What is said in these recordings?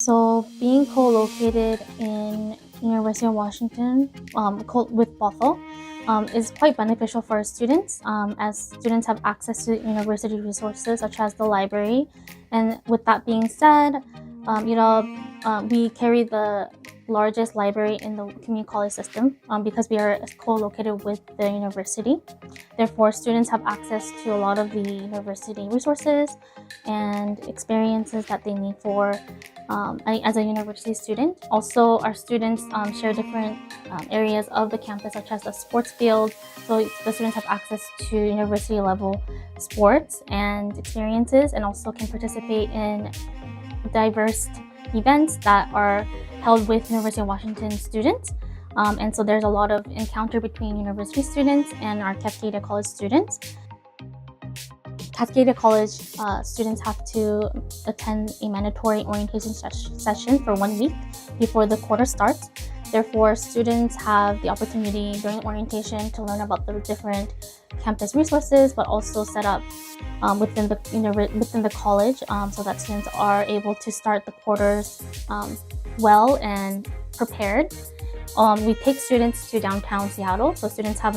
So being co-located in University of Washington with Bothell is quite beneficial for students as students have access to university resources such as the library. And with that being said, we carry the largest library in the community college system because we are co-located with the university. Therefore, students have access to a lot of the university resources and experiences that they need for as a university student. Also, our students share different areas of the campus, such as the sports field. So the students have access to university level sports and experiences, and also can participate in diverse events that are held with University of Washington students. And so there's a lot of encounter between university students and our Cascadia College students. Cascadia College students have to attend a mandatory orientation session for 1 week before the quarter starts. Therefore, students have the opportunity during orientation to learn about the different campus resources, but also set up within the college so that students are able to start the quarters well and prepared. We take students to downtown Seattle, so students have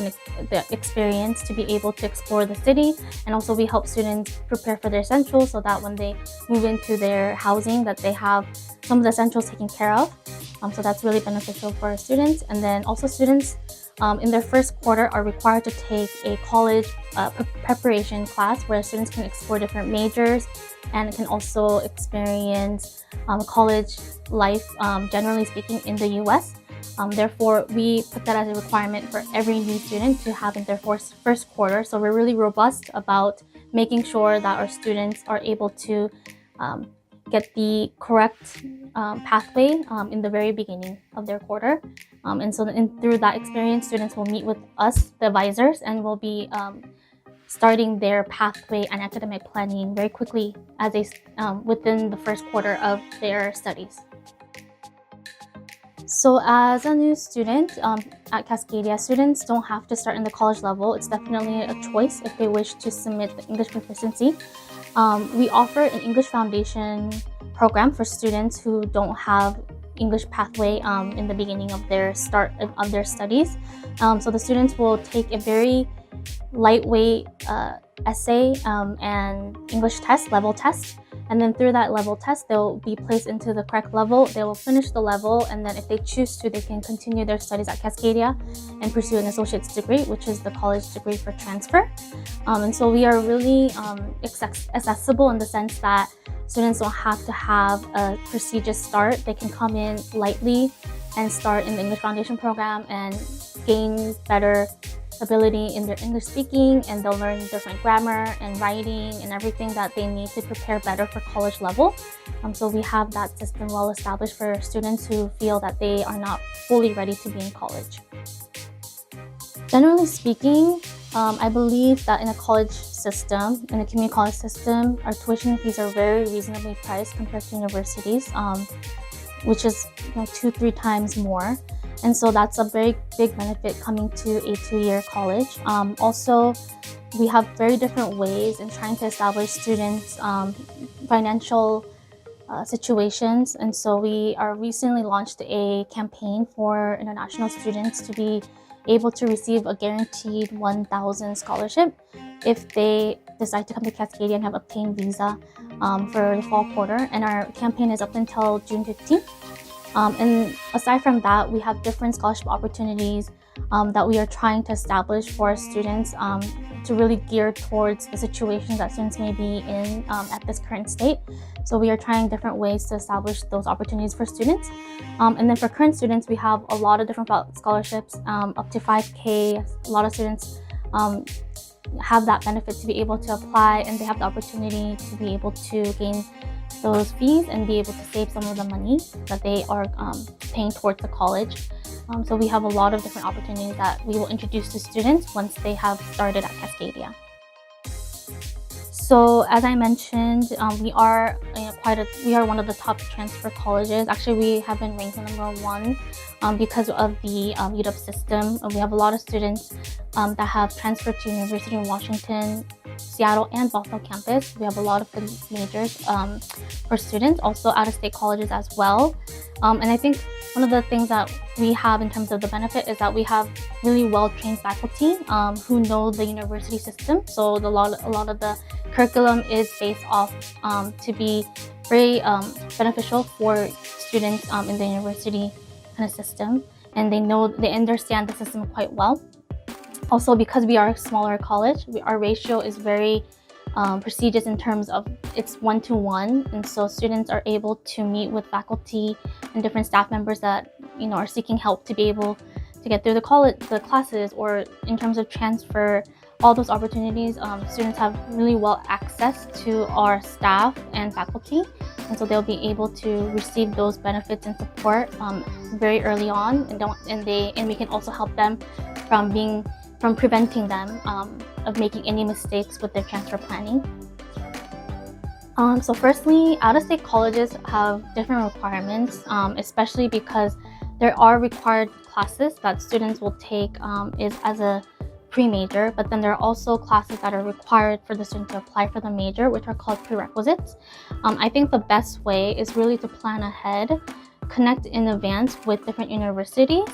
the experience to be able to explore the city, and also we help students prepare for their essentials so that when they move into their housing that they have some of the essentials taken care of. So that's really beneficial for students. And then also students in their first quarter are required to take a college preparation class where students can explore different majors and can also experience college life, generally speaking, in the US. Therefore, we put that as a requirement for every new student to have in their first quarter. So we're really robust about making sure that our students are able to get the correct pathway in the very beginning of their quarter. And so through that experience, students will meet with us, the advisors, and will be starting their pathway and academic planning very quickly as within the first quarter of their studies. So as a new student at Cascadia, students don't have to start in the college level. It's definitely a choice if they wish to submit the English proficiency. We offer an English foundation program for students who don't have English pathway in the beginning of their start of their studies. So the students will take a very lightweight essay and English test, level test. And then through that level test, they'll be placed into the correct level. They will finish the level, and then if they choose to, they can continue their studies at Cascadia and pursue an associate's degree, which is the college degree for transfer. And so we are really accessible in the sense that students don't have to have a prestigious start. They can come in lightly and start in the English Foundation program and gain better ability in their English speaking, and they'll learn different grammar and writing and everything that they need to prepare better for college level. So we have that system well established for students who feel that they are not fully ready to be in college. Generally speaking, I believe that in a college system, in a community college system, our tuition fees are very reasonably priced compared to universities, which is 2-3 times more. And so that's a very big benefit coming to a 2-year college. Also, we have very different ways in trying to establish students' financial situations. And so we are recently launched a campaign for international students to be able to receive a guaranteed 1,000 scholarship if they decide to come to Cascadia and have obtained visa for the fall quarter. And our campaign is up until June 15th. And aside from that, we have different scholarship opportunities that we are trying to establish for our students to really gear towards the situations that students may be in at this current state. So we are trying different ways to establish those opportunities for students. And then for current students, we have a lot of different scholarships, up to 5K. A lot of students have that benefit to be able to apply, and they have the opportunity to be able to gain those fees and be able to save some of the money that they are paying towards the college. So we have a lot of different opportunities that we will introduce to students once they have started at Cascadia. So as I mentioned, we are one of the top transfer colleges. Actually, we have been ranked #1 because of the UW system. We have a lot of students that have transferred to University of Washington Seattle and Bothell campus. We have a lot of good majors for students, also out-of-state colleges as well. And I think one of the things that we have in terms of the benefit is that we have really well-trained faculty who know the university system. So a lot of the curriculum is based off to be very beneficial for students in the university kind of system, and they understand the system quite well. Also, because we are a smaller college, our ratio is very prestigious in terms of it's 1-to-1, and so students are able to meet with faculty and different staff members that are seeking help to be able to get through the classes, or in terms of transfer, all those opportunities. Students have really well access to our staff and faculty, and so they'll be able to receive those benefits and support very early on, and we can also help them from preventing them of making any mistakes with their transfer planning. So firstly, out-of-state colleges have different requirements, especially because there are required classes that students will take is as a pre-major, but then there are also classes that are required for the student to apply for the major, which are called prerequisites. I think the best way is really to plan ahead, connect in advance with different universities,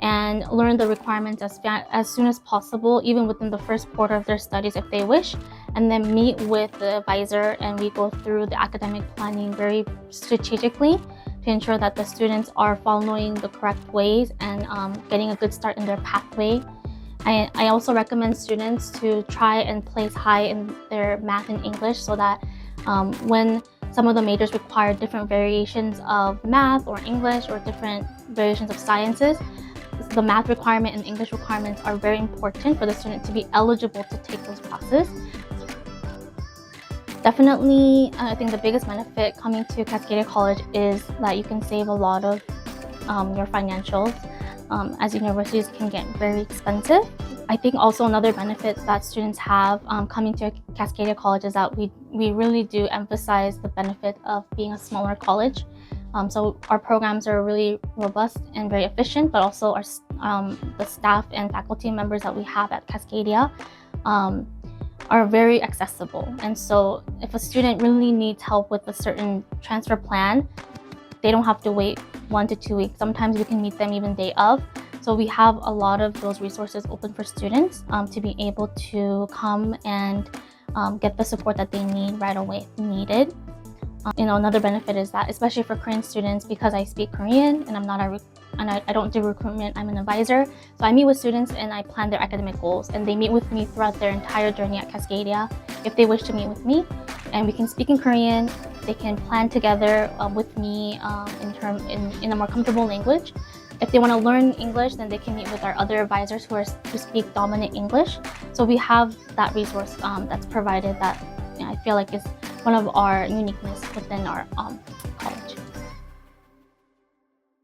and learn the requirements as soon as possible, even within the first quarter of their studies if they wish, and then meet with the advisor, and we go through the academic planning very strategically to ensure that the students are following the correct ways and getting a good start in their pathway. I also recommend students to try and place high in their math and English, so that when some of the majors require different variations of math or English or different variations of sciences, the math requirement and English requirements are very important for the student to be eligible to take those classes. Definitely, I think the biggest benefit coming to Cascadia College is that you can save a lot of your financials, as universities can get very expensive. I think also another benefit that students have coming to Cascadia College is that we really do emphasize the benefit of being a smaller college. So our programs are really robust and very efficient, but also the staff and faculty members that we have at Cascadia are very accessible. And so if a student really needs help with a certain transfer plan, they don't have to wait 1 to 2 weeks. Sometimes we can meet them even day of. So we have a lot of those resources open for students to be able to come and get the support that they need right away if needed. Another benefit is that, especially for Korean students, because I speak Korean and I don't do recruitment, I'm an advisor. So I meet with students and I plan their academic goals, and they meet with me throughout their entire journey at Cascadia if they wish to meet with me. And we can speak in Korean. They can plan together with me in a more comfortable language. If they want to learn English, then they can meet with our other advisors who speak dominant English. So we have that resource that's provided that I feel like is one of our uniqueness within our college.